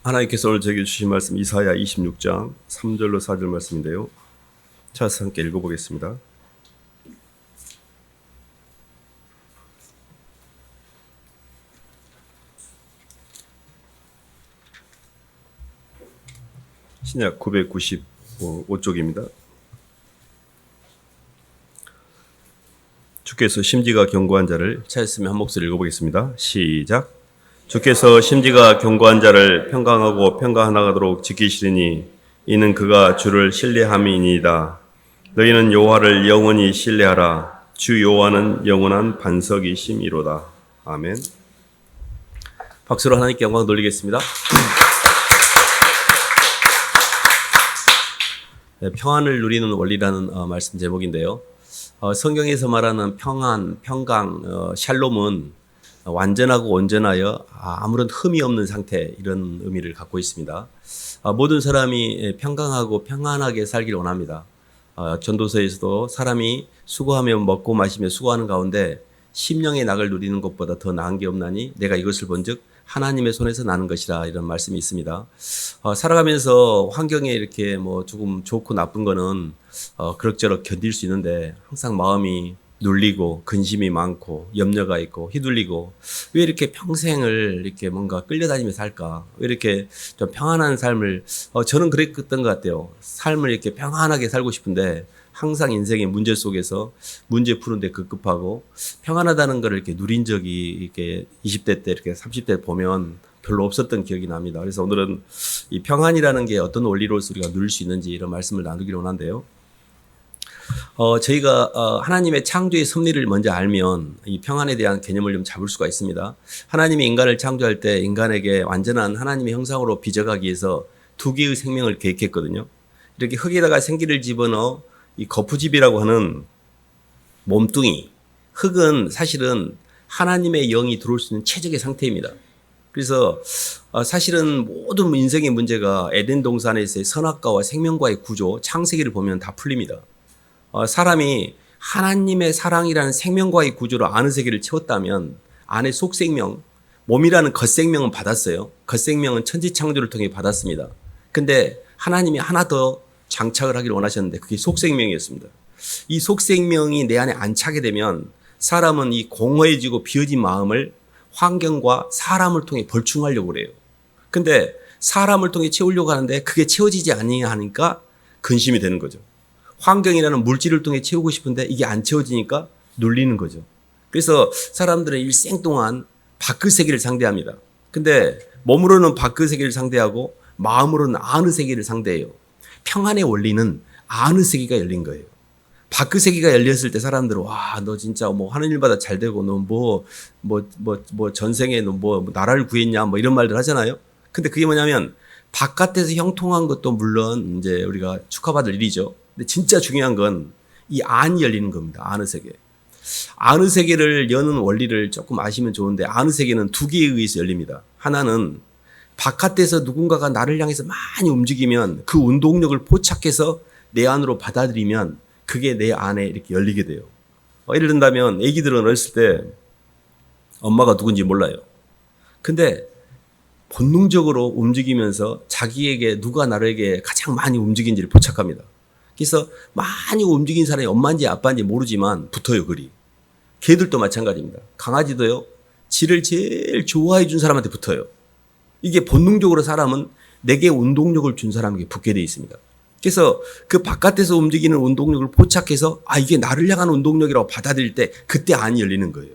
하나님께서 오늘 저에게 주신 말씀 이사야 26장 3절로 4절 말씀인데요. 찾아서 함께 읽어보겠습니다. 신약 995쪽입니다. 주께서 심지가 견고한 자를 찾았으면 한 목소리 읽어보겠습니다. 시작. 주께서 심지가 견고한 자를 평강하고 평강하도록 지키시리니 이는 그가 주를 신뢰함이니이다. 너희는 여호와를 영원히 신뢰하라. 주 여호와는 영원한 반석이심이로다. 아멘. 박수로 하나님께 영광 돌리겠습니다. 평안을 누리는 원리라는 말씀 제목인데요. 성경에서 말하는 평안, 평강, 샬롬은 완전하고 온전하여 아무런 흠이 없는 상태, 이런 의미를 갖고 있습니다. 모든 사람이 평강하고 평안하게 살기를 원합니다. 전도서에서도 사람이 수고하며 먹고 마시며 수고하는 가운데 심령의 낙을 누리는 것보다 더 나은 게 없나니 내가 이것을 본즉 하나님의 손에서 나는 것이라, 이런 말씀이 있습니다. 살아가면서 환경에 이렇게 조금 좋고 나쁜 거는 그럭저럭 견딜 수 있는데 항상 마음이 눌리고 근심이 많고 염려가 있고 휘둘리고, 왜 이렇게 평생을 이렇게 뭔가 끌려다니며 살까? 왜 이렇게 좀 평안한 삶을, 저는 그랬던 것 같아요. 삶을 이렇게 평안하게 살고 싶은데 항상 인생의 문제 속에서 문제 푸는데 급급하고, 평안하다는 걸 이렇게 누린 적이 이렇게 20대 때 이렇게 30대 보면 별로 없었던 기억이 납니다. 그래서 오늘은 이 평안이라는 게 어떤 원리로서 우리가 누릴 수 있는지, 이런 말씀을 나누기로 원한데요. 저희가 하나님의 창조의 섭리를 먼저 알면 이 평안에 대한 개념을 좀 잡을 수가 있습니다. 하나님이 인간을 창조할 때 인간에게 완전한 하나님의 형상으로 빚어가기 위해서 두 개의 생명을 계획했거든요. 이렇게 흙에다가 생기를 집어넣어 이 거푸집이라고 하는 몸뚱이, 흙은 사실은 하나님의 영이 들어올 수 있는 최적의 상태입니다. 그래서 사실은 모든 인생의 문제가 에덴 동산에서의 선악과와 생명과의 구조, 창세기를 보면 다 풀립니다. 사람이 하나님의 사랑이라는 생명과의 구조로 안의 세계를 채웠다면 안의 속생명, 몸이라는 겉생명은 받았어요. 겉생명은 천지창조를 통해 받았습니다. 근데 하나님이 하나 더 장착을 하기를 원하셨는데 그게 속생명이었습니다. 이 속생명이 내 안에 안착이 되면 사람은 이 공허해지고 비어진 마음을 환경과 사람을 통해 벌충하려고 그래요. 근데 사람을 통해 채우려고 하는데 그게 채워지지 아니하니까 근심이 되는 거죠. 환경이라는 물질을 통해 채우고 싶은데 이게 안 채워지니까 눌리는 거죠. 그래서 사람들은 일생 동안 밖의 세계를 상대합니다. 근데 몸으로는 밖의 세계를 상대하고 마음으로는 안의 세계를 상대해요. 평안의 원리는 안의 세계가 열린 거예요. 밖의 세계가 열렸을 때 사람들은 와, 너 진짜 하는 일마다 잘 되고 너 전생에 너 나라를 구했냐 이런 말들 하잖아요. 근데 그게 뭐냐면 바깥에서 형통한 것도 물론 이제 우리가 축하받을 일이죠. 근데 진짜 중요한 건 이 안이 열리는 겁니다. 안의 세계. 안의 세계를 여는 원리를 조금 아시면 좋은데, 안의 세계는 두 개에 의해서 열립니다. 하나는 바깥에서 누군가가 나를 향해서 많이 움직이면 그 운동력을 포착해서 내 안으로 받아들이면 그게 내 안에 이렇게 열리게 돼요. 예를 든다면 애기들은 어렸을 때 엄마가 누군지 몰라요. 근데 본능적으로 움직이면서 자기에게 누가 나에게 가장 많이 움직인지를 포착합니다. 그래서 많이 움직인 사람이 엄마인지 아빠인지 모르지만 붙어요, 그리. 개들도 마찬가지입니다. 강아지도요, 지를 제일 좋아해 준 사람한테 붙어요. 이게 본능적으로 사람은 내게 운동력을 준 사람에게 붙게 돼 있습니다. 그래서 그 바깥에서 움직이는 운동력을 포착해서 이게 나를 향한 운동력이라고 받아들일 때 그때 안이 열리는 거예요.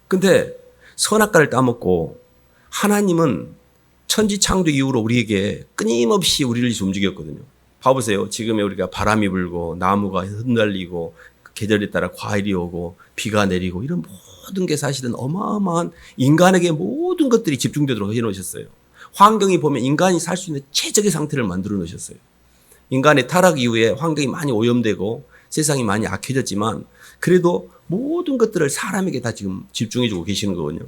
근데 선악과를 따먹고 하나님은 천지 창조 이후로 우리에게 끊임없이 우리를 움직였거든요. 봐보세요. 지금의 우리가 바람이 불고 나무가 흩날리고 계절에 따라 과일이 오고 비가 내리고 이런 모든 게 사실은 어마어마한 인간에게 모든 것들이 집중되도록 해놓으셨어요. 환경이 보면 인간이 살 수 있는 최적의 상태를 만들어 놓으셨어요. 인간의 타락 이후에 환경이 많이 오염되고 세상이 많이 악해졌지만 그래도 모든 것들을 사람에게 다 지금 집중해주고 계시는 거거든요.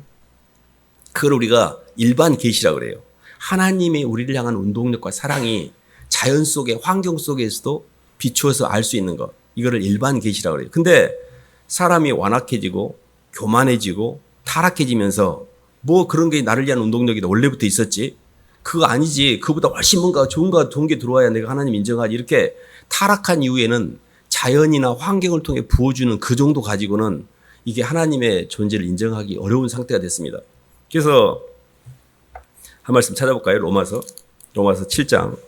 그걸 우리가 일반 계시라고 그래요. 하나님의 우리를 향한 운동력과 사랑이 자연 속에 환경 속에서도 비추어서 알 수 있는 것, 이거를 일반 계시라고 그래요. 근데 사람이 완악해지고 교만해지고 타락해지면서 그런 게 나를 위한 운동력이 원래부터 있었지, 그거 아니지. 그보다 훨씬 뭔가 좋은 게 들어와야 내가 하나님 인정하지. 이렇게 타락한 이후에는 자연이나 환경을 통해 부어주는 그 정도 가지고는 이게 하나님의 존재를 인정하기 어려운 상태가 됐습니다. 그래서 한 말씀 찾아볼까요? 로마서 7장.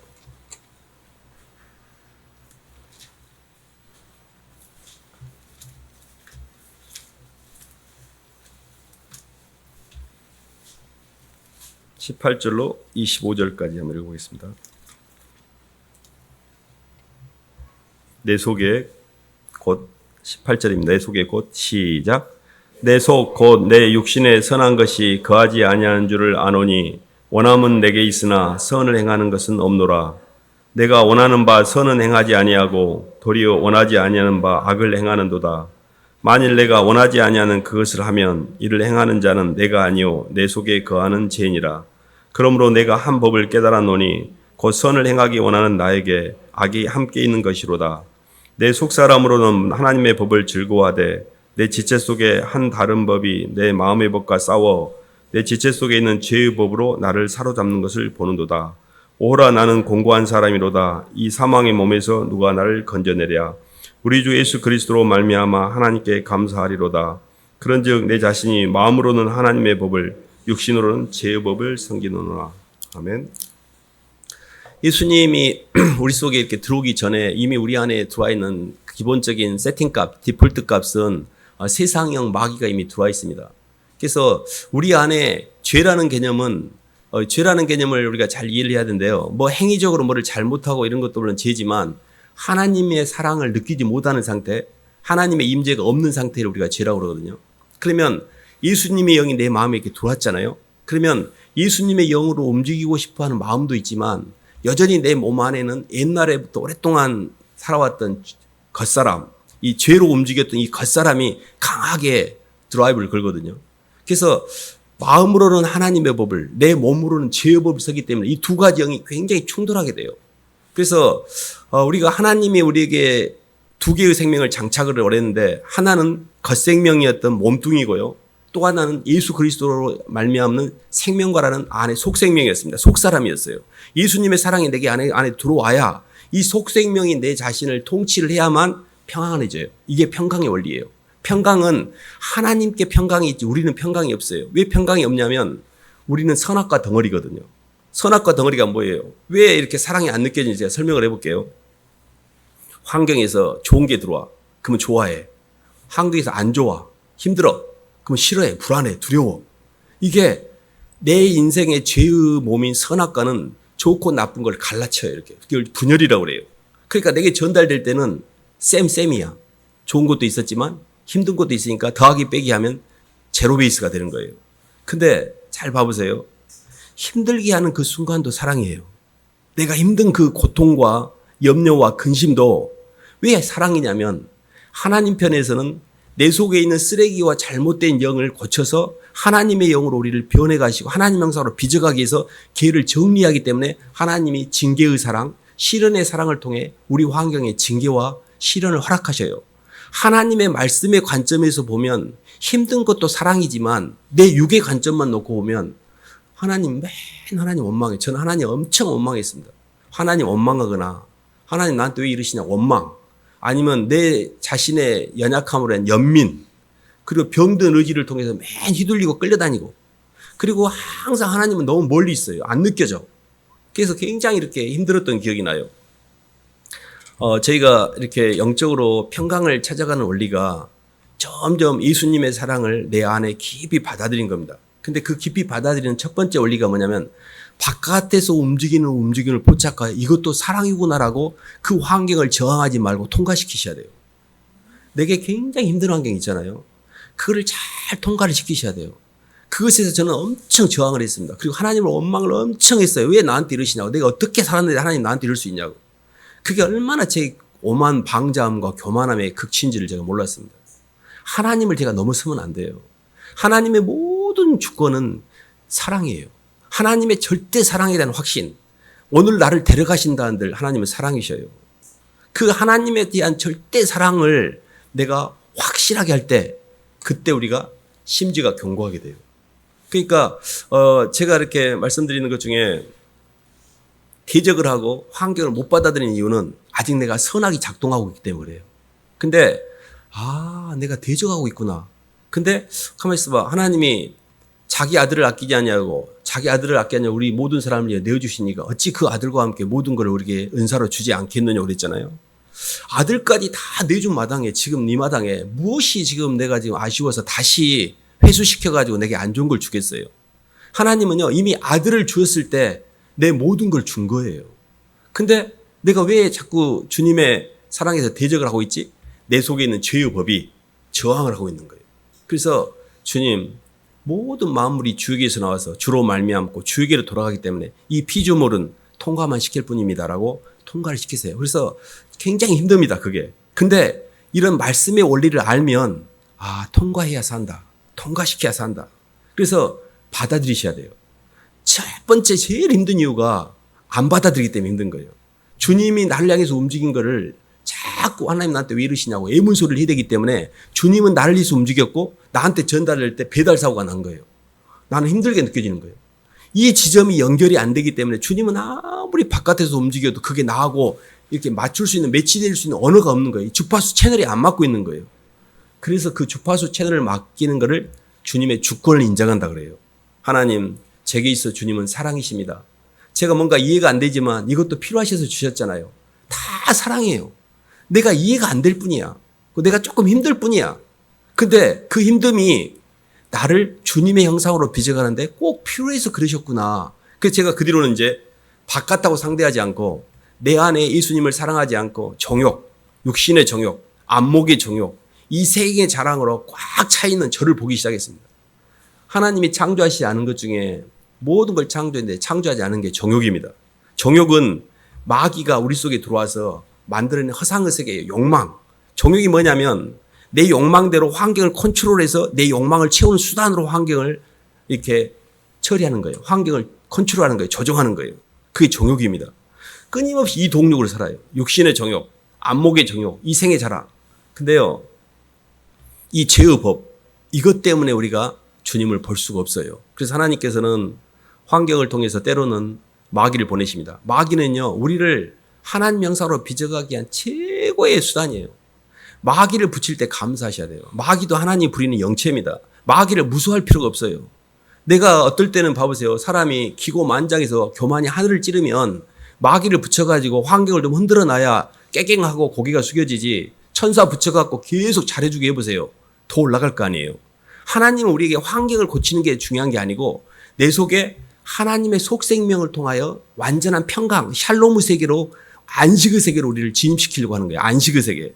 (18절로) (25절까지) 한번 읽어보겠습니다. 내 속에 곧 18절입니다. 내 속에 곧 시작. 내 속 곧 내 육신에 선한 것이 거하지 아니하는 줄을 아노니 원함은 내게 있으나 선을 행하는 것은 없노라. 내가 원하는 바 선은 행하지 아니하고 도리어 원하지 아니하는 바 악을 행하는도다. 만일 내가 원하지 아니하는 그것을 하면 이를 행하는 자는 내가 아니요 내 속에 거하는 죄니라. 그러므로 내가 한 법을 깨달았노니 곧 선을 행하기 원하는 나에게 악이 함께 있는 것이로다. 내 속사람으로는 하나님의 법을 즐거워하되 내 지체 속에 한 다른 법이 내 마음의 법과 싸워 내 지체 속에 있는 죄의 법으로 나를 사로잡는 것을 보는도다. 오호라 나는 공고한 사람이로다. 이 사망의 몸에서 누가 나를 건져내랴. 우리 주 예수 그리스도로 말미암아 하나님께 감사하리로다. 그런즉 내 자신이 마음으로는 하나님의 법을 육신으로는 죄의 법을 섬기노라. 아멘. 예수님이 우리 속에 이렇게 들어오기 전에 이미 우리 안에 들어와 있는 기본적인 세팅값, 디폴트 값은 세상형 마귀가 이미 들어와 있습니다. 그래서 우리 안에 죄라는 개념을 우리가 잘 이해를 해야 되는데요. 뭐 행위적으로 뭐를 잘못하고 이런 것도 물론 죄지만 하나님의 사랑을 느끼지 못하는 상태, 하나님의 임재가 없는 상태를 우리가 죄라고 그러거든요. 그러면 예수님의 영이 내 마음에 이렇게 들어왔잖아요. 그러면 예수님의 영으로 움직이고 싶어하는 마음도 있지만 여전히 내 몸 안에는 옛날에부터 오랫동안 살아왔던 겉사람, 이 죄로 움직였던 이 겉사람이 강하게 드라이브를 걸거든요. 그래서 마음으로는 하나님의 법을, 내 몸으로는 죄의 법을 쓰기 때문에 이 두 가지 영이 굉장히 충돌하게 돼요. 그래서 우리가 하나님이 우리에게 두 개의 생명을 장착을 원했는데 하나는 겉생명이었던 몸뚱이고요. 또 하나는 예수 그리스도로 말미암는 생명과라는 안에 속생명이었습니다. 속사람이었어요. 예수님의 사랑이 내게 안에 들어와야 이 속생명이 내 자신을 통치를 해야만 평안해져요. 이게 평강의 원리예요. 평강은 하나님께 평강이 있지 우리는 평강이 없어요. 왜 평강이 없냐면 우리는 선악과 덩어리거든요. 선악과 덩어리가 뭐예요? 왜 이렇게 사랑이 안 느껴지는지 제가 설명을 해볼게요. 환경에서 좋은 게 들어와. 그러면 좋아해. 환경에서 안 좋아. 힘들어. 그럼 싫어해. 불안해. 두려워. 이게 내 인생의 죄의 몸인 선악과는 좋고 나쁜 걸 갈라쳐요. 이렇게. 그걸 분열이라고 그래요. 그러니까 내게 전달될 때는 쌤이야. 좋은 것도 있었지만 힘든 것도 있으니까 더하기 빼기 하면 제로 베이스가 되는 거예요. 근데 잘 봐보세요. 힘들게 하는 그 순간도 사랑이에요. 내가 힘든 그 고통과 염려와 근심도 왜 사랑이냐면 하나님 편에서는 내 속에 있는 쓰레기와 잘못된 영을 고쳐서 하나님의 영으로 우리를 변해 가시고 하나님 형상으로 빚어가기 위해서 걔를 정리하기 때문에 하나님이 징계의 사랑, 시련의 사랑을 통해 우리 환경에 징계와 시련을 허락하셔요. 하나님의 말씀의 관점에서 보면 힘든 것도 사랑이지만 내 육의 관점만 놓고 보면 하나님 원망해. 저는 하나님 엄청 원망했습니다. 하나님 원망하거나 하나님 나한테 왜 이러시냐 원망. 아니면 내 자신의 연약함으로 한 연민. 그리고 병든 의지를 통해서 맨 휘둘리고 끌려다니고. 그리고 항상 하나님은 너무 멀리 있어요. 안 느껴져. 그래서 굉장히 이렇게 힘들었던 기억이 나요. 저희가 이렇게 영적으로 평강을 찾아가는 원리가 점점 예수님의 사랑을 내 안에 깊이 받아들인 겁니다. 근데 그 깊이 받아들이는 첫 번째 원리가 뭐냐면 바깥에서 움직이는 움직임을 포착하여 이것도 사랑이구나라고 그 환경을 저항하지 말고 통과시키셔야 돼요. 내게 굉장히 힘든 환경이 있잖아요. 그거를 잘 통과를 시키셔야 돼요. 그것에서 저는 엄청 저항을 했습니다. 그리고 하나님을 원망을 엄청 했어요. 왜 나한테 이러시냐고. 내가 어떻게 살았는데 하나님 나한테 이럴 수 있냐고. 그게 얼마나 제 오만 방자함과 교만함의 극치인지를 제가 몰랐습니다. 하나님을 제가 넘어서면 안 돼요. 하나님의 모든 주권은 사랑이에요. 하나님의 절대 사랑에 대한 확신. 오늘 나를 데려가신다는들 하나님은 사랑이셔요. 그 하나님에 대한 절대 사랑을 내가 확실하게 할 때 그때 우리가 심지가 견고하게 돼요. 그러니까 제가 이렇게 말씀드리는 것 중에 대적을 하고 환경을 못 받아들이는 이유는 아직 내가 선악이 작동하고 있기 때문에 그래요. 근데 내가 대적하고 있구나. 근데 가만히 있어봐. 하나님이 자기 아들을 아끼지 않냐고, 자기 아들을 아끼지 않냐고 우리 모든 사람을 위해 내어주시니까 어찌 그 아들과 함께 모든 걸 우리에게 은사로 주지 않겠느냐고 그랬잖아요. 아들까지 다 내준 마당에, 지금 네 마당에 무엇이 지금 내가 지금 아쉬워서 다시 회수시켜가지고 내게 안 좋은 걸 주겠어요. 하나님은요, 이미 아들을 주었을 때 내 모든 걸 준 거예요. 근데 내가 왜 자꾸 주님의 사랑에서 대적을 하고 있지? 내 속에 있는 죄의 법이 저항을 하고 있는 거예요. 그래서 주님, 모든 만물이 주에게서 나와서 주로 말미암고 주에게로 돌아가기 때문에 이 피조물은 통과만 시킬 뿐입니다라고 통과를 시키세요. 그래서 굉장히 힘듭니다, 그게. 근데 이런 말씀의 원리를 알면 통과해야 산다. 통과시켜야 산다. 그래서 받아들이셔야 돼요. 첫 번째 제일 힘든 이유가 안 받아들이기 때문에 힘든 거예요. 주님이 나를 향해서 움직인 거를 자꾸 하나님 나한테 왜 이러시냐고 애문소리를 해야 되기 때문에 주님은 나를 위해서 움직였고 나한테 전달할 때 배달사고가 난 거예요. 나는 힘들게 느껴지는 거예요. 이 지점이 연결이 안 되기 때문에 주님은 아무리 바깥에서 움직여도 그게 나하고 이렇게 맞출 수 있는, 매치될 수 있는 언어가 없는 거예요. 주파수 채널이 안 맞고 있는 거예요. 그래서 그 주파수 채널을 맡기는 거를 주님의 주권을 인정한다 그래요. 하나님, 제게 있어 주님은 사랑이십니다. 제가 뭔가 이해가 안 되지만 이것도 필요하셔서 주셨잖아요. 다 사랑이에요. 내가 이해가 안 될 뿐이야. 내가 조금 힘들 뿐이야. 근데 그 힘듦이 나를 주님의 형상으로 빚어가는데 꼭 필요해서 그러셨구나. 그래서 제가 그 뒤로는 이제 바깥하고 상대하지 않고 내 안에 예수님을 사랑하지 않고 정욕, 육신의 정욕, 안목의 정욕, 이 세 개의 자랑으로 꽉 차 있는 저를 보기 시작했습니다. 하나님이 창조하시지 않은 것 중에 모든 걸 창조했는데 창조하지 않은 게 정욕입니다. 정욕은 마귀가 우리 속에 들어와서 만들어낸 허상의 세계예요. 욕망. 정욕이 뭐냐면 내 욕망대로 환경을 컨트롤해서 내 욕망을 채우는 수단으로 환경을 이렇게 처리하는 거예요. 환경을 컨트롤하는 거예요. 조정하는 거예요. 그게 정욕입니다. 끊임없이 이 동력으로 살아요. 육신의 정욕, 안목의 정욕, 이생의 자랑. 근데요, 이 죄의 법, 이것 때문에 우리가 주님을 볼 수가 없어요. 그래서 하나님께서는 환경을 통해서 때로는 마귀를 보내십니다. 마귀는요, 우리를 하나님 형상으로 빚어가기 위한 최고의 수단이에요. 마귀를 붙일 때 감사하셔야 돼요. 마귀도 하나님이 부리는 영체입니다. 마귀를 무서워할 필요가 없어요. 내가 어떨 때는 봐보세요. 사람이 기고만장해서 교만이 하늘을 찌르면 마귀를 붙여가지고 환경을 좀 흔들어 놔야 깨갱하고 고개가 숙여지지, 천사 붙여갖고 계속 잘해주게 해보세요. 더 올라갈 거 아니에요. 하나님은 우리에게 환경을 고치는 게 중요한 게 아니고 내 속에 하나님의 속생명을 통하여 완전한 평강, 샬롬의 세계로, 안식의 세계로 우리를 진입시키려고 하는 거예요. 안식의 세계.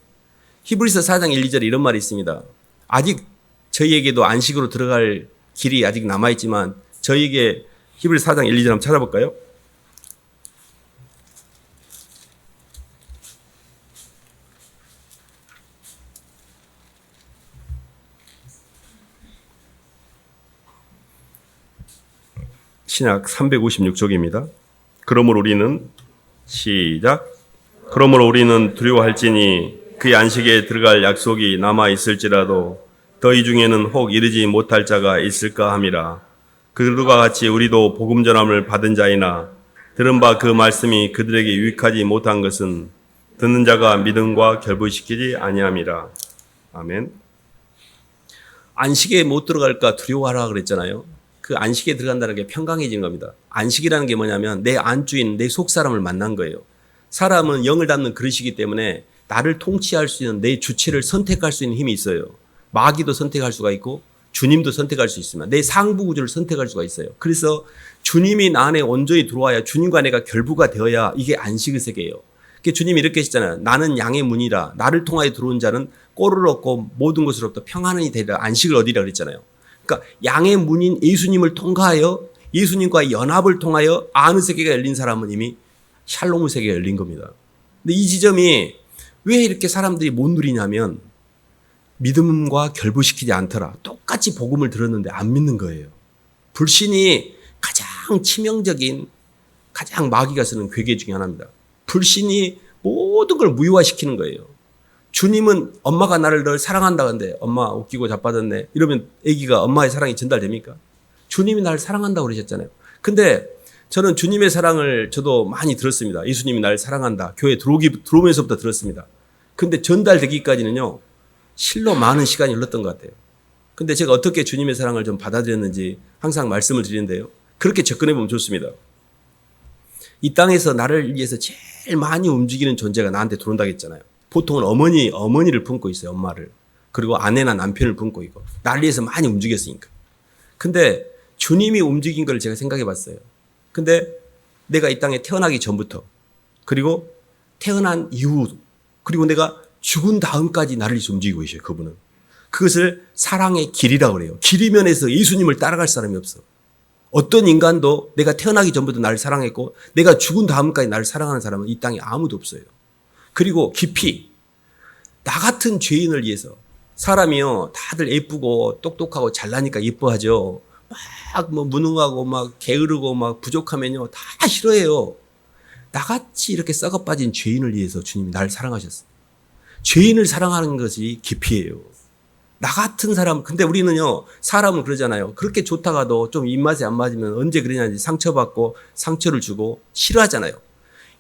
히브리서 4장 1, 2절에 이런 말이 있습니다. 아직 저희에게도 안식으로 들어갈 길이 아직 남아있지만 저희에게 히브리서 4장 1, 2절 한번 찾아볼까요? 신약 356쪽입니다. 그러므로 우리는 시작. 그러므로 우리는 두려워할지니 그 안식에 들어갈 약속이 남아 있을지라도 너희 중에는 혹 이르지 못할 자가 있을까 함이라. 그들과 같이 우리도 복음 전함을 받은 자이나 들은 바 그 말씀이 그들에게 유익하지 못한 것은 듣는 자가 믿음과 결부시키지 아니함이라. 아멘. 안식에 못 들어갈까 두려워하라 그랬잖아요. 그 안식에 들어간다는 게 평강해지는 겁니다. 안식이라는 게 뭐냐면 내 안주인, 내 속사람을 만난 거예요. 사람은 영을 담는 그릇이기 때문에 나를 통치할 수 있는 내 주체를 선택할 수 있는 힘이 있어요. 마귀도 선택할 수가 있고 주님도 선택할 수 있습니다. 내 상부 구조를 선택할 수가 있어요. 그래서 주님이 나 안에 온전히 들어와야 주님과 내가 결부가 되어야 이게 안식의 세계예요. 주님이 이렇게 하시잖아요. 나는 양의 문이라 나를 통하여 들어온 자는 꼴을 얻고 모든 것으로부터 평안이 되리라. 안식을 얻으리라 그랬잖아요. 그러니까 양의 문인 예수님을 통과하여 예수님과의 연합을 통하여 아는 세계가 열린 사람은 이미 샬롬의 세계가 열린 겁니다. 근데 이 지점이 왜 이렇게 사람들이 못 누리냐면 믿음과 결부시키지 않더라. 똑같이 복음을 들었는데 안 믿는 거예요. 불신이 가장 치명적인, 가장 마귀가 쓰는 괴계 중에 하나입니다. 불신이 모든 걸 무효화시키는 거예요. 주님은 엄마가 나를 늘 사랑한다는데 엄마 웃기고 자빠졌네 이러면 아기가 엄마의 사랑이 전달됩니까? 주님이 나를 사랑한다고 그러셨잖아요. 근데 저는 주님의 사랑을 저도 많이 들었습니다. 예수님이 나를 사랑한다. 교회 들어오면서부터 들었습니다. 근데 전달되기까지는요, 실로 많은 시간이 흘렀던 것 같아요. 근데 제가 어떻게 주님의 사랑을 좀 받아들였는지 항상 말씀을 드리는데요. 그렇게 접근해 보면 좋습니다. 이 땅에서 나를 위해서 제일 많이 움직이는 존재가 나한테 들어온다고 했잖아요. 보통은 어머니를 품고 있어요. 엄마를. 그리고 아내나 남편을 품고 있고. 나를 위해서 많이 움직였으니까. 근데 주님이 움직인 걸 제가 생각해 봤어요. 근데 내가 이 땅에 태어나기 전부터, 그리고 태어난 이후, 그리고 내가 죽은 다음까지 나를 위해서 움직이고 계셔요. 그분은. 그것을 사랑의 길이라고 그래요. 길이면에서 예수님을 따라갈 사람이 없어. 어떤 인간도 내가 태어나기 전부터 나를 사랑했고 내가 죽은 다음까지 나를 사랑하는 사람은 이 땅에 아무도 없어요. 그리고 깊이 나 같은 죄인을 위해서, 사람이요 다들 예쁘고 똑똑하고 잘나니까 예뻐하죠. 막 뭐 무능하고 막 게으르고 막 부족하면요 다 싫어해요. 나같이 이렇게 썩어 빠진 죄인을 위해서 주님이 나를 사랑하셨어요. 죄인을 사랑하는 것이 깊이예요. 나 같은 사람, 근데 우리는요, 사람은 그러잖아요. 그렇게 좋다가도 좀 입맛에 안 맞으면 언제 그러냐지 상처받고 상처를 주고 싫어하잖아요.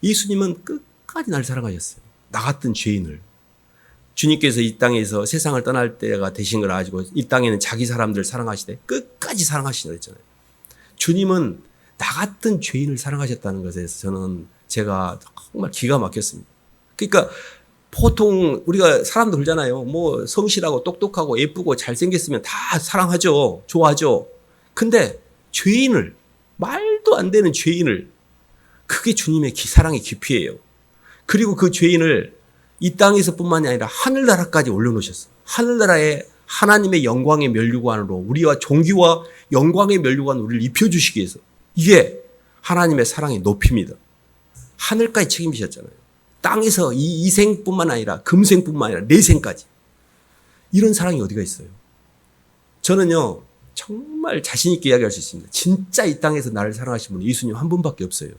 예수님은 끝까지 나를 사랑하셨어요. 나 같은 죄인을. 주님께서 이 땅에서 세상을 떠날 때가 되신 걸 가지고 이 땅에는 자기 사람들 사랑하시되 끝까지 사랑하시라 했잖아요. 주님은 나 같은 죄인을 사랑하셨다는 것에서 저는 제가 정말 기가 막혔습니다. 그러니까 보통 우리가 사람들 그러잖아요. 뭐 성실하고 똑똑하고 예쁘고 잘생겼으면 다 사랑하죠. 좋아하죠. 근데 죄인을, 말도 안 되는 죄인을, 그게 주님의 사랑의 깊이예요. 그리고 그 죄인을 이 땅에서뿐만이 아니라 하늘나라까지 올려놓으셨어요. 하늘나라에 하나님의 영광의 면류관으로 우리와 종기와 영광의 면류관으로 우리를 입혀주시기 위해서, 이게 하나님의 사랑의 높이입니다. 하늘까지 책임지셨잖아요. 땅에서 이 생뿐만 아니라 금생뿐만 아니라 내생까지. 이런 사랑이 어디가 있어요? 저는요 정말 자신 있게 이야기할 수 있습니다. 진짜 이 땅에서 나를 사랑하신 분은 예수님 한 분밖에 없어요.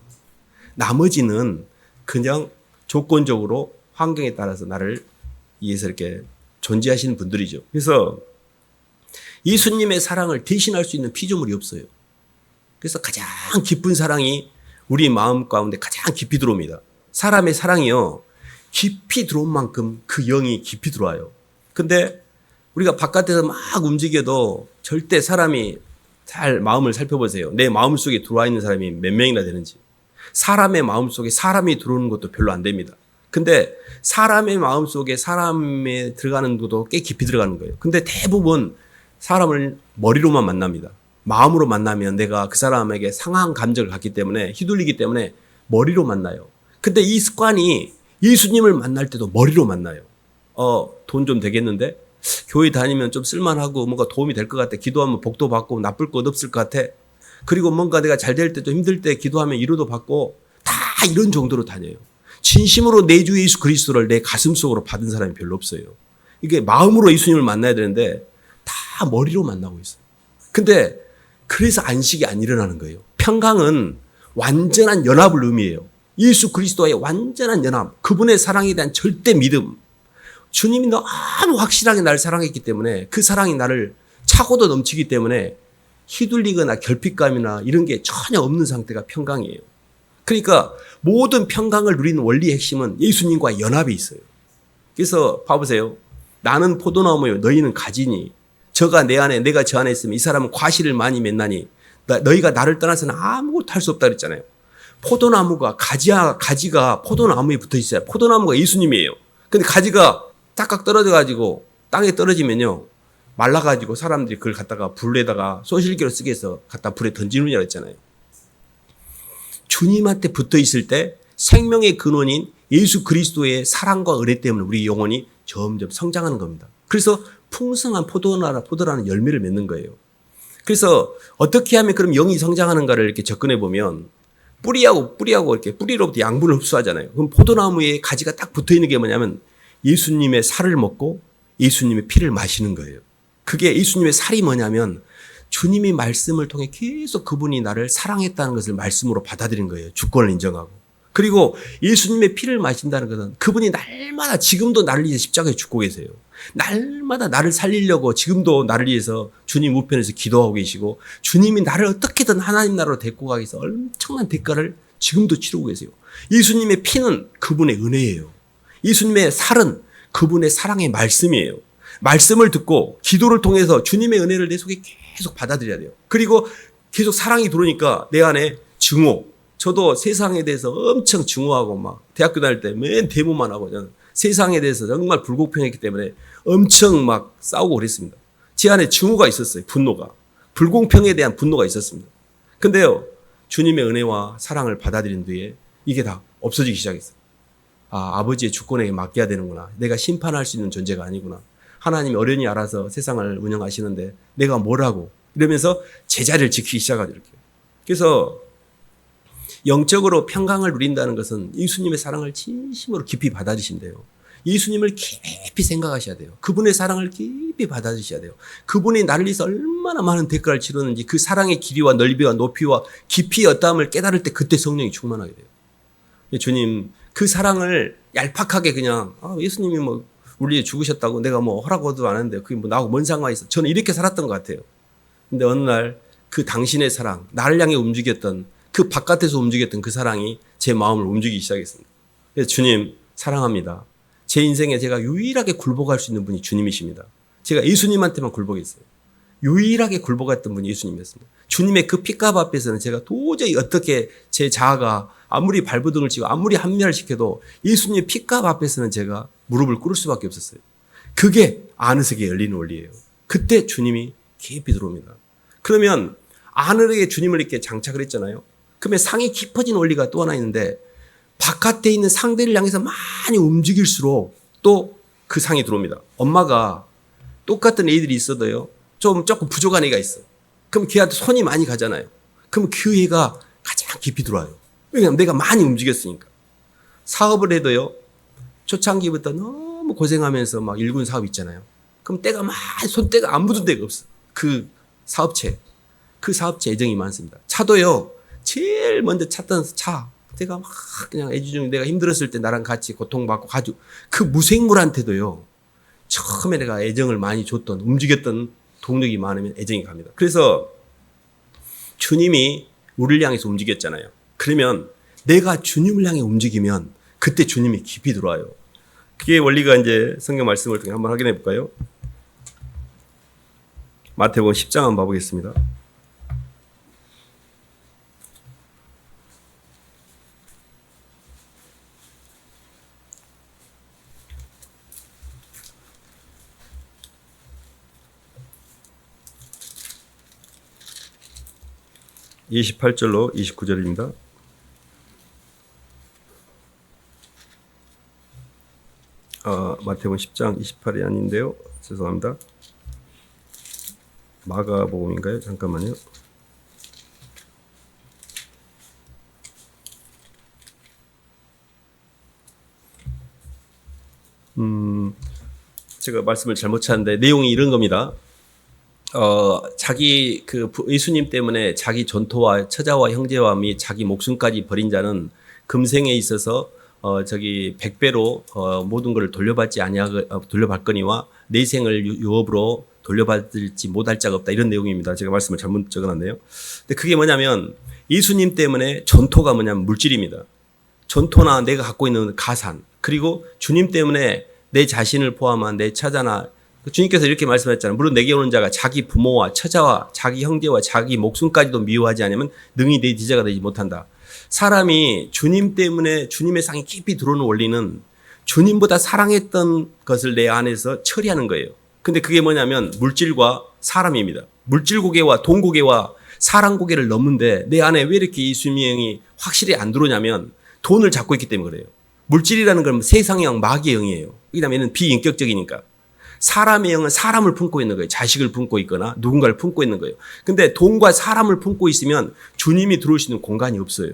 나머지는 그냥 조건적으로 환경에 따라서 나를 위해서 이렇게 존재하시는 분들이죠. 그래서 예수님의 사랑을 대신할 수 있는 피조물이 없어요. 그래서 가장 깊은 사랑이 우리 마음 가운데 가장 깊이 들어옵니다. 사람의 사랑이요, 깊이 들어온 만큼 그 영이 깊이 들어와요. 근데 우리가 바깥에서 막 움직여도 절대 사람이 잘 마음을 살펴보세요. 내 마음 속에 들어와 있는 사람이 몇 명이나 되는지. 사람의 마음 속에 사람이 들어오는 것도 별로 안 됩니다. 근데 사람의 마음 속에 사람에 들어가는 것도 꽤 깊이 들어가는 거예요. 근데 대부분 사람을 머리로만 만납니다. 마음으로 만나면 내가 그 사람에게 상한 감정을 갖기 때문에, 휘둘리기 때문에 머리로 만나요. 근데 이 습관이 예수님을 만날 때도 머리로 만나요. 돈 좀 되겠는데? 교회 다니면 좀 쓸만하고 뭔가 도움이 될 것 같아. 기도하면 복도 받고 나쁠 것 없을 것 같아. 그리고 뭔가 내가 잘 될 때 좀 힘들 때 기도하면 위로도 받고, 다 이런 정도로 다녀요. 진심으로 내 주 예수 그리스도를 내 가슴 속으로 받은 사람이 별로 없어요. 이게 마음으로 예수님을 만나야 되는데 다 머리로 만나고 있어요. 근데 그래서 안식이 안 일어나는 거예요. 평강은 완전한 연합을 의미해요. 예수 그리스도와의 완전한 연합, 그분의 사랑에 대한 절대 믿음. 주님이 너무 확실하게 나를 사랑했기 때문에, 그 사랑이 나를 차고도 넘치기 때문에 휘둘리거나 결핍감이나 이런 게 전혀 없는 상태가 평강이에요. 그러니까 모든 평강을 누리는 원리의 핵심은 예수님과의 연합이 있어요. 그래서 봐보세요. 나는 포도나무요, 너희는 가지니. 저가 내 안에, 내가 저 안에 있으면 이 사람은 과실을 많이 맺나니 너희가 나를 떠나서는 아무것도 할 수 없다 그랬잖아요. 포도나무가 가지가 포도나무에 붙어 있어요. 포도나무가 예수님이에요. 근데 가지가 딱딱 떨어져가지고 땅에 떨어지면요, 말라가지고 사람들이 그걸 갖다가 불에다가 소실기로 쓰게 해서 갖다 불에 던지느냐고 했잖아요. 주님한테 붙어 있을 때 생명의 근원인 예수 그리스도의 사랑과 은혜 때문에 우리 영혼이 점점 성장하는 겁니다. 그래서 풍성한 포도라는 열매를 맺는 거예요. 그래서 어떻게 하면 그럼 영이 성장하는가를 이렇게 접근해 보면, 뿌리하고 이렇게 뿌리로부터 양분을 흡수하잖아요. 그럼 포도나무에 가지가 딱 붙어 있는 게 뭐냐면 예수님의 살을 먹고 예수님의 피를 마시는 거예요. 그게 예수님의 살이 뭐냐면 주님이 말씀을 통해 계속 그분이 나를 사랑했다는 것을 말씀으로 받아들인 거예요. 주권을 인정하고. 그리고 예수님의 피를 마신다는 것은 그분이 날마다 지금도 나를 위해 십자가에 죽고 계세요. 날마다 나를 살리려고 지금도 나를 위해서 주님 우편에서 기도하고 계시고 주님이 나를 어떻게든 하나님 나라로 데리고 가기 위해서 엄청난 대가를 지금도 치르고 계세요. 예수님의 피는 그분의 은혜예요. 예수님의 살은 그분의 사랑의 말씀이에요. 말씀을 듣고 기도를 통해서 주님의 은혜를 내 속에 계속 받아들여야 돼요. 그리고 계속 사랑이 들어오니까 내 안에 증오. 저도 세상에 대해서 엄청 증오하고 막 대학교 다닐 때 맨 데모만 하고 저는 세상에 대해서 정말 불공평했기 때문에 엄청 막 싸우고 그랬습니다. 제 안에 증오가 있었어요. 분노가. 불공평에 대한 분노가 있었습니다. 근데요, 주님의 은혜와 사랑을 받아들인 뒤에 이게 다 없어지기 시작했어요. 아, 아버지의 주권에 맡겨야 되는구나. 내가 심판할 수 있는 존재가 아니구나. 하나님이 어련히 알아서 세상을 운영하시는데 내가 뭐라고. 이러면서 제자리를 지키기 시작하죠. 이렇게. 그래서 영적으로 평강을 누린다는 것은 예수님의 사랑을 진심으로 깊이 받아들이신대요. 예수님을 깊이 생각하셔야 돼요. 그분의 사랑을 깊이 받아들이셔야 돼요. 그분이 나를 위해서 얼마나 많은 대가를 치렀는지 그 사랑의 길이와 넓이와 높이와 깊이 어떠함을 깨달을 때 그때 성령이 충만하게 돼요. 주님 그 사랑을 얄팍하게 그냥 예수님이 뭐 우리 죽으셨다고 내가 뭐 허락도 안 하는데 그게 뭐 나하고 뭔 상관이 있어. 저는 이렇게 살았던 것 같아요. 근데 어느 날 그 당신의 사랑, 나를 향해 움직였던 그 바깥에서 움직였던 그 사랑이 제 마음을 움직이기 시작했습니다. 그래서 주님 사랑합니다. 제 인생에 제가 유일하게 굴복할 수 있는 분이 주님이십니다. 제가 예수님한테만 굴복했어요. 유일하게 굴복했던 분이 예수님이었습니다. 주님의 그 핏값 앞에서는 제가 도저히 어떻게 제 자아가 아무리 발버둥을 치고 아무리 합리화를 시켜도 예수님의 핏값 앞에서는 제가 무릎을 꿇을 수밖에 없었어요. 그게 아느색에 열리는 원리예요. 그때 주님이 깊이 들어옵니다. 그러면 아느에게 주님을 이렇게 장착을 했잖아요. 그러면 상이 깊어진 원리가 또 하나 있는데 바깥에 있는 상대를 향해서 많이 움직일수록 또 그 상이 들어옵니다. 엄마가 똑같은 애들이 있어도요. 조금 부족한 애가 있어. 그럼 걔한테 손이 많이 가잖아요. 그럼 그 애가 가장 깊이 들어와요. 왜냐하면 내가 많이 움직였으니까. 사업을 해도요. 초창기부터 너무 고생하면서 막 일군 사업 있잖아요. 그럼 때가 많이 손때가 안 묻은 데가 없어. 그 사업체 애정이 많습니다. 차도요. 제일 먼저 찾던 차. 내가 막 그냥 애지중지 내가 힘들었을 때 나랑 같이 고통받고 가지고 그 무생물한테도요. 처음에 내가 애정을 많이 줬던 움직였던 동력이 많으면 애정이 갑니다. 그래서 주님이 우리를 향해서 움직였잖아요. 그러면 내가 주님을 향해 움직이면 그때 주님이 깊이 들어와요. 그게 원리가 이제 성경 말씀을 통해 한번 확인해 볼까요? 마태복음 10장 한번 봐보겠습니다. (28절로) (29절입니다) 마태복음 10장 28이 아닌데요. 죄송합니다. 마가복음인가요? 잠깐만요. 제가 말씀을 잘못 찾는데 내용이 이런 겁니다. 자기 예수님 때문에 자기 전토와 처자와 형제와 및 자기 목숨까지 버린 자는 금생에 있어서 100배로 모든 것을 돌려받지 돌려받거니와 내 생을 유업으로 돌려받을지 못할 자가 없다. 이런 내용입니다. 제가 말씀을 잘못 적어놨네요. 근데 그게 뭐냐면 예수님 때문에 전토가 뭐냐면 물질입니다. 전토나 내가 갖고 있는 가산, 그리고 주님 때문에 내 자신을 포함한 내 처자나 주님께서 이렇게 말씀하셨잖아요. 물론 내게 오는 자가 자기 부모와 처자와 자기 형제와 자기 목숨까지도 미워하지 않으면 능히 내 제자가 되지 못한다. 사람이 주님 때문에 주님의 상이 깊이 들어오는 원리는 주님보다 사랑했던 것을 내 안에서 처리하는 거예요. 근데 그게 뭐냐면 물질과 사람입니다. 물질 고개와 돈 고개와 사랑 고개를 넘는데 내 안에 왜 이렇게 예수님의 영이 확실히 안 들어오냐면 돈을 잡고 있기 때문에 그래요. 물질이라는 건 세상의 영, 마귀의 영이에요. 그다음에 얘는 비인격적이니까. 사람의 영은 사람을 품고 있는 거예요. 자식을 품고 있거나 누군가를 품고 있는 거예요. 근데 돈과 사람을 품고 있으면 주님이 들어올 수 있는 공간이 없어요.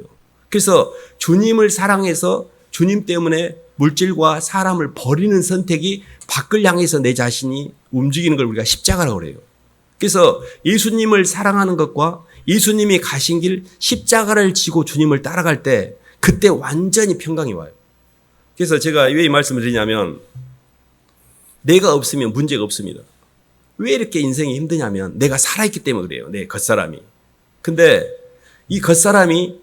그래서 주님을 사랑해서 주님 때문에 물질과 사람을 버리는 선택이 밖을 향해서 내 자신이 움직이는 걸 우리가 십자가라고 그래요. 그래서 예수님을 사랑하는 것과 예수님이 가신 길 십자가를 지고 주님을 따라갈 때 그때 완전히 평강이 와요. 그래서 제가 왜 이 말씀을 드리냐면 내가 없으면 문제가 없습니다. 왜 이렇게 인생이 힘드냐면 내가 살아있기 때문에 그래요. 내 겉사람이. 근데 이 겉사람이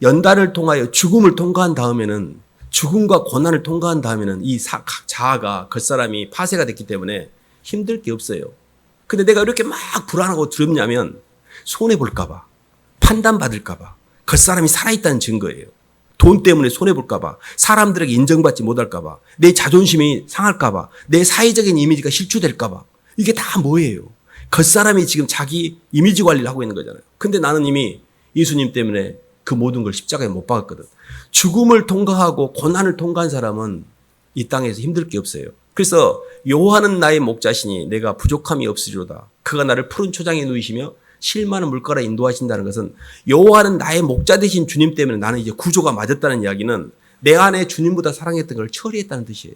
연단을 통하여 죽음을 통과한 다음에는 죽음과 고난을 통과한 다음에는 이 자아가 겉사람이 파쇄가 됐기 때문에 힘들 게 없어요. 근데 내가 이렇게 막 불안하고 두렵냐면 손해볼까 봐, 판단받을까 봐, 겉사람이 살아있다는 증거예요. 돈 때문에 손해볼까 봐, 사람들에게 인정받지 못할까 봐, 내 자존심이 상할까 봐, 내 사회적인 이미지가 실추될까 봐. 이게 다 뭐예요? 겉사람이 지금 자기 이미지 관리를 하고 있는 거잖아요. 근데 나는 이미 예수님 때문에 그 모든 걸 십자가에 못 박았거든. 죽음을 통과하고 고난을 통과한 사람은 이 땅에서 힘들 게 없어요. 그래서 여호와는 나의 목자시니 내가 부족함이 없으리로다. 그가 나를 푸른 초장에 누이시며 실 많은 물가로 인도하신다는 것은 여호와는 나의 목자 되신 주님 때문에 나는 이제 구조가 맞았다는 이야기는 내 안에 주님보다 사랑했던 걸 처리했다는 뜻이에요.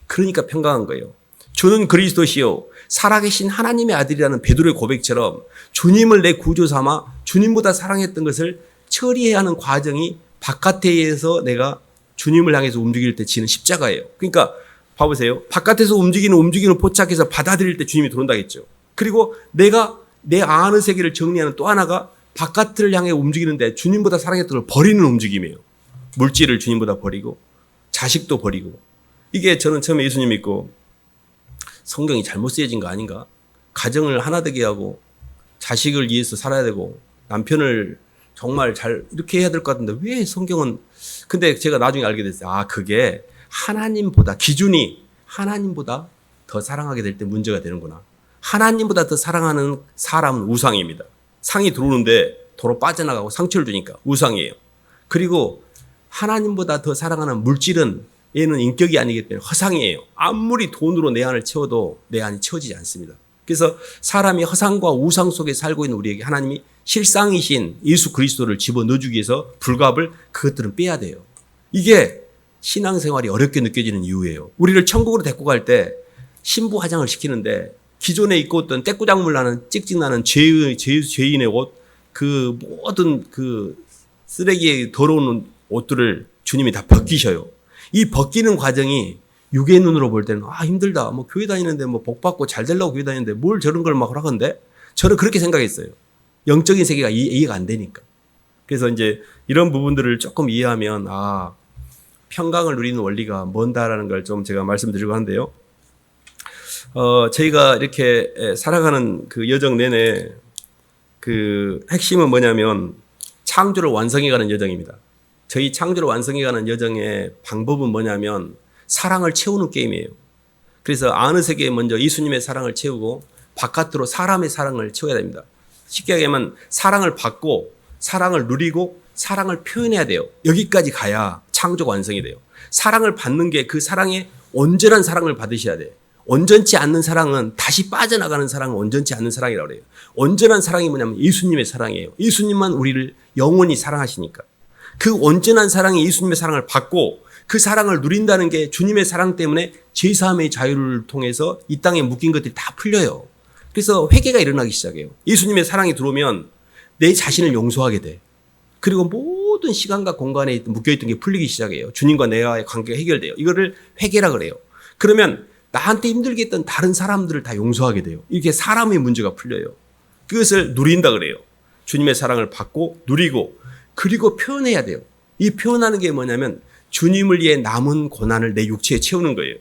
그러니까 평강한 거예요. 주는 그리스도시요 살아계신 하나님의 아들이라는 베드로의 고백처럼 주님을 내 구조 삼아 주님보다 사랑했던 것을 처리해야 하는 과정이 바깥에서 내가 주님을 향해서 움직일 때 지는 십자가예요. 그러니까 봐보세요. 바깥에서 움직이는 포착해서 받아들일 때 주님이 들어온다겠죠. 그리고 내가 내 안의 세계를 정리하는 또 하나가 바깥을 향해 움직이는데 주님보다 사랑했던 걸 버리는 움직임이에요. 물질을 주님보다 버리고 자식도 버리고. 이게 저는 처음에 예수님 믿고 성경이 잘못 쓰여진 거 아닌가? 가정을 하나 되게 하고 자식을 위해서 살아야 되고 남편을 정말 잘 이렇게 해야 될 것 같은데 왜 성경은. 근데 제가 나중에 알게 됐어요. 아, 그게 하나님보다 기준이 하나님보다 더 사랑하게 될 때 문제가 되는구나. 하나님보다 더 사랑하는 사람은 우상입니다. 상이 들어오는데 도로 빠져나가고 상처를 주니까 우상이에요. 그리고 하나님보다 더 사랑하는 물질은 얘는 인격이 아니기 때문에 허상이에요. 아무리 돈으로 내 안을 채워도 내 안이 채워지지 않습니다. 그래서 사람이 허상과 우상 속에 살고 있는 우리에게 하나님이 실상이신 예수 그리스도를 집어넣어주기 위해서 불갑을 그것들은 빼야 돼요. 이게 신앙생활이 어렵게 느껴지는 이유예요. 우리를 천국으로 데리고 갈 때 신부 화장을 시키는데 기존에 입고 있던 떼꾸장물 나는 찍찍 나는 죄인의 옷, 그 모든 그 쓰레기에 더러운 옷들을 주님이 다 벗기셔요. 이 벗기는 과정이 육의 눈으로 볼 때는 아 힘들다. 뭐 교회 다니는데 뭐 복 받고 잘 되려고 교회 다니는데 뭘 저런 걸 막 하라건데 저는 그렇게 생각했어요. 영적인 세계가 이해가 안 되니까. 그래서 이제 이런 부분들을 조금 이해하면 아 평강을 누리는 원리가 뭔다라는 걸 좀 제가 말씀드리려고 하는데요. 저희가 이렇게 살아가는 그 여정 내내 그 핵심은 뭐냐면 창조를 완성해가는 여정입니다. 저희 창조를 완성해가는 여정의 방법은 뭐냐면 사랑을 채우는 게임이에요. 그래서 아는 세계에 먼저 예수님의 사랑을 채우고 바깥으로 사람의 사랑을 채워야 됩니다. 쉽게 얘기하면 사랑을 받고 사랑을 누리고 사랑을 표현해야 돼요. 여기까지 가야 창조가 완성이 돼요. 사랑을 받는 게 그 사랑의 온전한 사랑을 받으셔야 돼요. 온전치 않는 사랑은 다시 빠져나가는 사랑은 온전치 않는 사랑이라고 그래요. 온전한 사랑이 뭐냐면 예수님의 사랑이에요. 예수님만 우리를 영원히 사랑하시니까. 그 온전한 사랑이 예수님의 사랑을 받고 그 사랑을 누린다는 게 주님의 사랑 때문에 죄사함의 자유를 통해서 이 땅에 묶인 것들이 다 풀려요. 그래서 회개가 일어나기 시작해요. 예수님의 사랑이 들어오면 내 자신을 용서하게 돼. 그리고 모든 시간과 공간에 묶여있던 게 풀리기 시작해요. 주님과 내와의 관계가 해결돼요. 이거를 회개라 그래요. 그러면 나한테 힘들게 했던 다른 사람들을 다 용서하게 돼요. 이렇게 사람의 문제가 풀려요. 그것을 누린다 그래요. 주님의 사랑을 받고 누리고 그리고 표현해야 돼요. 이 표현하는 게 뭐냐면 주님을 위해 남은 고난을 내 육체에 채우는 거예요.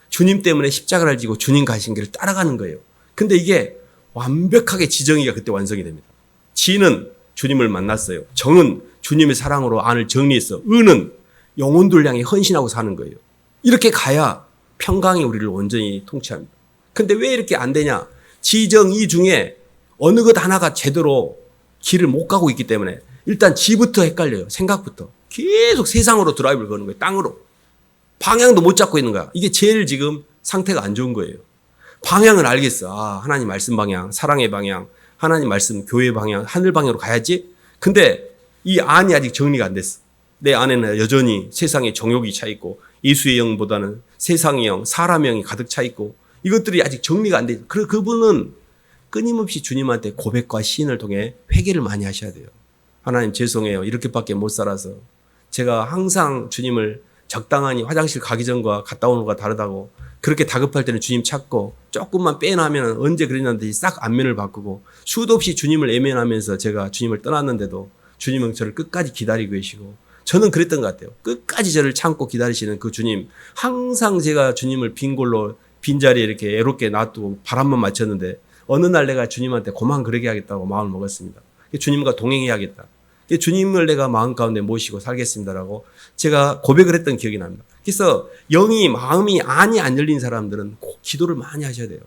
주님 때문에 십자가를 지고 주님 가신 길을 따라가는 거예요. 근데 이게 완벽하게 지정의가 그때 완성이 됩니다. 지는 주님을 만났어요. 정은 주님의 사랑으로 안을 정리했어. 의는 영혼들 향해 헌신하고 사는 거예요. 이렇게 가야 평강이 우리를 온전히 통치합니다. 근데 왜 이렇게 안 되냐? 지정의 중에 어느 것 하나가 제대로 길을 못 가고 있기 때문에 일단 지부터 헷갈려요. 생각부터. 계속 세상으로 드라이브를 거는 거예요. 땅으로. 방향도 못 잡고 있는 거야. 이게 제일 지금 상태가 안 좋은 거예요. 방향을 알겠어. 아, 하나님 말씀 방향, 사랑의 방향, 하나님 말씀 교회 방향, 하늘 방향으로 가야지. 근데 이 안이 아직 정리가 안 됐어. 내 안에는 여전히 세상의 정욕이 차 있고 예수의 영보다는 세상의 영, 사람의 영이 가득 차 있고 이것들이 아직 정리가 안 돼. 그분은 끊임없이 주님한테 고백과 시인을 통해 회개를 많이 하셔야 돼요. 하나님 죄송해요. 이렇게밖에 못 살아서 제가 항상 주님을 적당하니 화장실 가기 전과 갔다 오는 거가 다르다고 그렇게 다급할 때는 주님 찾고 조금만 빼놔면 언제 그랬는지 싹 안면을 바꾸고 수도 없이 주님을 외면하면서 제가 주님을 떠났는데도 주님은 저를 끝까지 기다리고 계시고 저는 그랬던 것 같아요. 끝까지 저를 참고 기다리시는 그 주님. 항상 제가 주님을 빈자리에 이렇게 애롭게 놔두고 바람만 맞췄는데 어느 날 내가 주님한테 고만 그러게 하겠다고 마음을 먹었습니다. 주님과 동행해야겠다. 주님을 내가 마음 가운데 모시고 살겠습니다라고 제가 고백을 했던 기억이 납니다. 그래서 마음이 안이 안 열린 사람들은 꼭 기도를 많이 하셔야 돼요.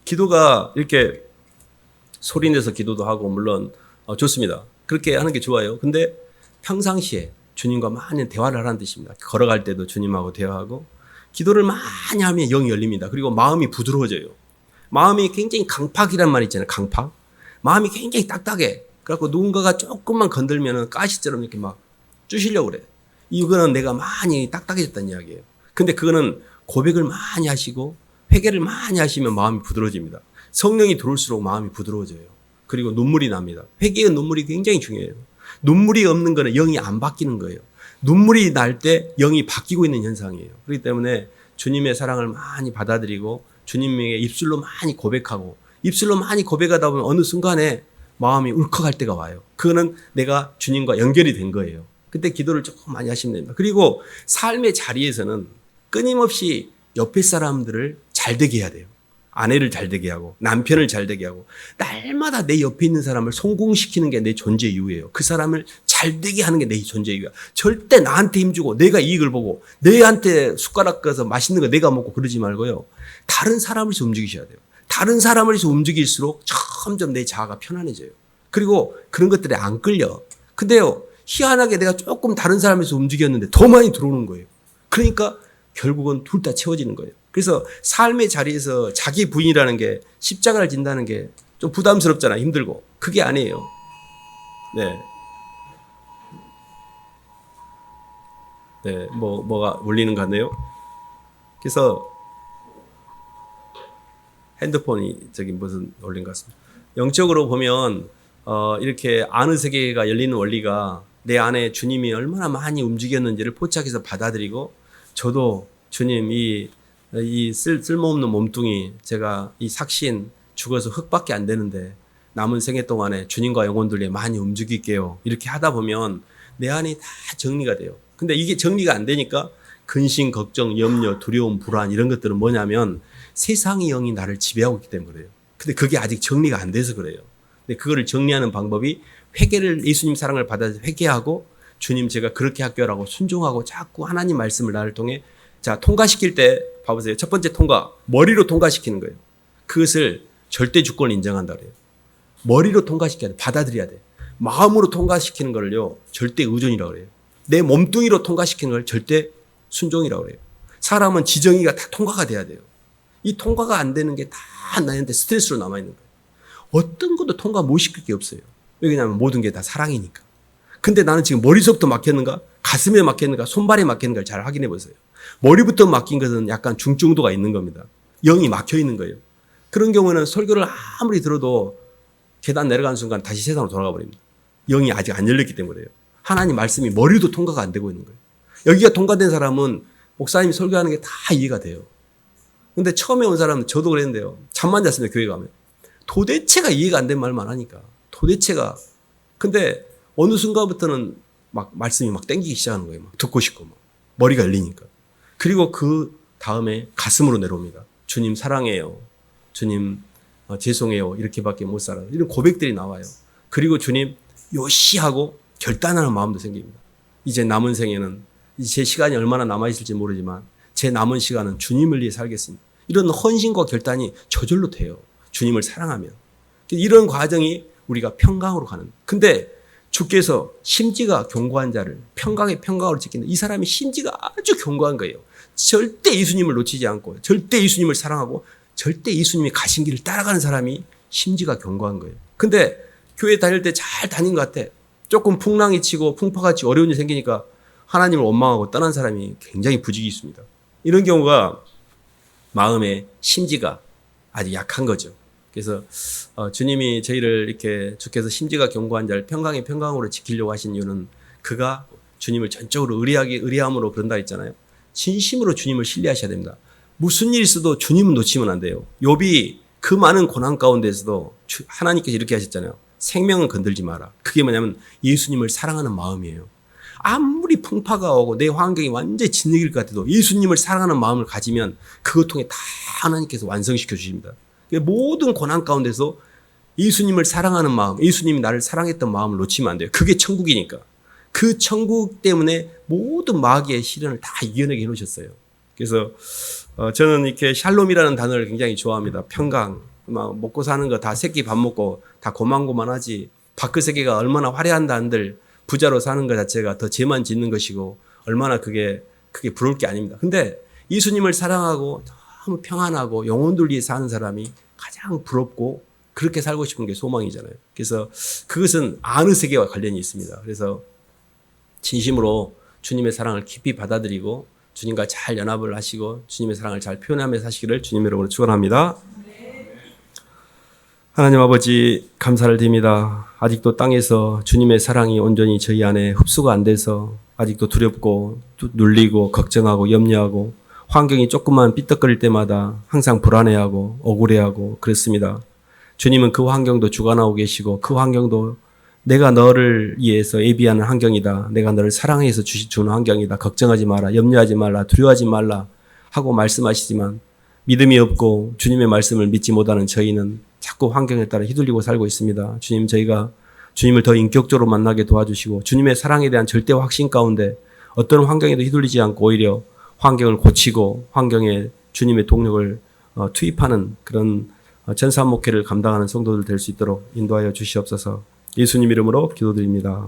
기도가 이렇게 소리내서 기도도 하고 물론 좋습니다. 그렇게 하는 게 좋아요. 근데 평상시에 주님과 많이 대화를 하라는 뜻입니다. 걸어갈 때도 주님하고 대화하고 기도를 많이 하면 영이 열립니다. 그리고 마음이 부드러워져요. 마음이 굉장히 강팍이란 말 있잖아요. 강팍. 마음이 굉장히 딱딱해. 그래갖고 누군가가 조금만 건들면은 가시처럼 이렇게 막 쑤시려고 그래. 이거는 내가 많이 딱딱해졌다는 이야기예요. 근데 그거는 고백을 많이 하시고 회개를 많이 하시면 마음이 부드러워집니다. 성령이 들어올수록 마음이 부드러워져요. 그리고 눈물이 납니다. 회개의 눈물이 굉장히 중요해요. 눈물이 없는 거는 영이 안 바뀌는 거예요. 눈물이 날 때 영이 바뀌고 있는 현상이에요. 그렇기 때문에 주님의 사랑을 많이 받아들이고 주님에게 입술로 많이 고백하고 입술로 많이 고백하다 보면 어느 순간에 마음이 울컥할 때가 와요. 그거는 내가 주님과 연결이 된 거예요. 그때 기도를 조금 많이 하시면 됩니다. 그리고 삶의 자리에서는 끊임없이 옆에 사람들을 잘 되게 해야 돼요. 아내를 잘 되게 하고 남편을 잘 되게 하고 날마다 내 옆에 있는 사람을 성공시키는 게 내 존재 이유예요. 그 사람을 잘 되게 하는 게 내 존재 이유야. 절대 나한테 힘주고 내가 이익을 보고 내한테 숟가락 꺼서 맛있는 거 내가 먹고 그러지 말고요. 다른 사람을 위해서 움직이셔야 돼요. 다른 사람을 위해서 움직일수록 점점 내 자아가 편안해져요. 그리고 그런 것들에 안 끌려. 근데요, 희한하게 내가 조금 다른 사람에서 움직였는데 더 많이 들어오는 거예요. 그러니까 결국은 둘 다 채워지는 거예요. 그래서 삶의 자리에서 자기 부인이라는 게 십자가를 진다는 게 좀 부담스럽잖아. 힘들고. 그게 아니에요. 네. 네. 뭐가 울리는 것 같네요. 그래서 핸드폰이 무슨 올린 것 같습니다. 영적으로 보면 이렇게 안의 세계가 열리는 원리가 내 안에 주님이 얼마나 많이 움직였는지를 포착해서 받아들이고 저도 주님 이 쓸모없는 몸뚱이 제가 이 삭신 죽어서 흙밖에 안 되는데 남은 생애 동안에 주님과 영혼들이 많이 움직일게요. 이렇게 하다 보면 내 안이 다 정리가 돼요. 근데 이게 정리가 안 되니까 근심, 걱정, 염려, 두려움, 불안 이런 것들은 뭐냐면 세상의 영이 나를 지배하고 있기 때문에 그래요. 근데 그게 아직 정리가 안 돼서 그래요. 근데 그거를 정리하는 방법이 회개를 예수님 사랑을 받아서 회개하고 주님 제가 그렇게 할게요라고 순종하고 자꾸 하나님 말씀을 나를 통해 자 통과시킬 때 봐보세요. 첫 번째 통과 머리로 통과시키는 거예요. 그것을 절대 주권을 인정한다 그래요. 머리로 통과시켜야 돼. 받아들여야 돼. 마음으로 통과시키는 거를요. 절대 의존이라고 그래요. 내 몸뚱이로 통과시키는 걸 절대 순종이라고 그래요. 사람은 지정의가 다 통과가 돼야 돼요. 이 통과가 안 되는 게 다 나한테 스트레스로 남아있는 거예요. 어떤 것도 통과 못 시킬 게 없어요. 왜냐하면 모든 게 다 사랑이니까. 근데 나는 지금 머릿속부터 막혔는가? 가슴에 막혔는가? 손발에 막혔는가를 잘 확인해 보세요. 머리부터 막힌 것은 약간 중증도가 있는 겁니다. 영이 막혀 있는 거예요. 그런 경우는 설교를 아무리 들어도 계단 내려가는 순간 다시 세상으로 돌아가 버립니다. 영이 아직 안 열렸기 때문에요. 하나님 말씀이 머리도 통과가 안 되고 있는 거예요. 여기가 통과된 사람은 목사님이 설교하는 게 다 이해가 돼요. 근데 처음에 온 사람은 저도 그랬는데요. 잠만 잤습니다. 교회 가면. 도대체가 이해가 안 된 말만 하니까. 도대체가. 근데 어느 순간부터는 막 말씀이 막 땡기기 시작하는 거예요. 막 듣고 싶고 막 머리가 열리니까. 그리고 그 다음에 가슴으로 내려옵니다. 주님 사랑해요. 주님 죄송해요. 이렇게밖에 못 살아요. 이런 고백들이 나와요. 그리고 주님 요시하고 결단하는 마음도 생깁니다. 이제 남은 생에는 제 시간이 얼마나 남아있을지 모르지만 제 남은 시간은 주님을 위해 살겠습니다. 이런 헌신과 결단이 저절로 돼요. 주님을 사랑하면. 이런 과정이 우리가 평강으로 가는. 근데 주께서 심지가 견고한 자를 평강의 평강으로 지키는 이 사람이 심지가 아주 견고한 거예요. 절대 예수님을 놓치지 않고 절대 예수님을 사랑하고 절대 예수님이 가신 길을 따라가는 사람이 심지가 견고한 거예요. 근데 교회 다닐 때 잘 다닌 것 같아. 조금 풍랑이 치고 풍파가 치고 어려운 일이 생기니까 하나님을 원망하고 떠난 사람이 굉장히 부직이 있습니다. 이런 경우가 마음의 심지가 아주 약한 거죠. 그래서 주님이 저희를 이렇게 주께서 심지가 견고한 자를 평강의 평강으로 지키려고 하신 이유는 그가 주님을 전적으로 의뢰함으로 그런다 했잖아요. 진심으로 주님을 신뢰하셔야 됩니다. 무슨 일이 있어도 주님은 놓치면 안 돼요. 욥이 그 많은 고난 가운데서도 하나님께서 이렇게 하셨잖아요. 생명은 건들지 마라. 그게 뭐냐면 예수님을 사랑하는 마음이에요. 아무리 풍파가 오고 내 환경이 완전히 진흙일 것 같아도 예수님을 사랑하는 마음을 가지면 그것 통해 다 하나님께서 완성시켜 주십니다. 모든 고난 가운데서 예수님을 사랑하는 마음, 예수님이 나를 사랑했던 마음을 놓치면 안 돼요. 그게 천국이니까. 그 천국 때문에 모든 마귀의 시련을 다 이겨내게 해놓으셨어요. 그래서 저는 이렇게 샬롬이라는 단어를 굉장히 좋아합니다. 평강, 막 먹고 사는 거 다 새끼 밥 먹고 다 고만고만하지. 밖의 세계가 얼마나 화려한다 한들 부자로 사는 것 자체가 더 죄만 짓는 것이고 얼마나 그게 부러울 게 아닙니다. 근데 예수님을 사랑하고 너무 평안하고 영혼들 위해 사는 사람이 가장 부럽고 그렇게 살고 싶은 게 소망이잖아요. 그래서 그것은 아는 세계와 관련이 있습니다. 그래서 진심으로 주님의 사랑을 깊이 받아들이고 주님과 잘 연합을 하시고 주님의 사랑을 잘 표현하며 사시기를 주님 이름으로 축원합니다. 하나님 아버지 감사를 드립니다. 아직도 땅에서 주님의 사랑이 온전히 저희 안에 흡수가 안 돼서 아직도 두렵고 눌리고 걱정하고 염려하고 환경이 조금만 삐떡거릴 때마다 항상 불안해하고 억울해하고 그렇습니다. 주님은 그 환경도 주관하고 계시고 그 환경도 내가 너를 위해서 예비하는 환경이다. 내가 너를 사랑해서 주는 환경이다. 걱정하지 마라. 염려하지 말라. 두려워하지 말라. 하고 말씀하시지만 믿음이 없고 주님의 말씀을 믿지 못하는 저희는 자꾸 환경에 따라 휘둘리고 살고 있습니다. 주님, 저희가 주님을 더 인격적으로 만나게 도와주시고 주님의 사랑에 대한 절대 확신 가운데 어떤 환경에도 휘둘리지 않고 오히려 환경을 고치고 환경에 주님의 동력을 투입하는 그런 전사 목회를 감당하는 성도들 될 수 있도록 인도하여 주시옵소서. 예수님 이름으로 기도드립니다.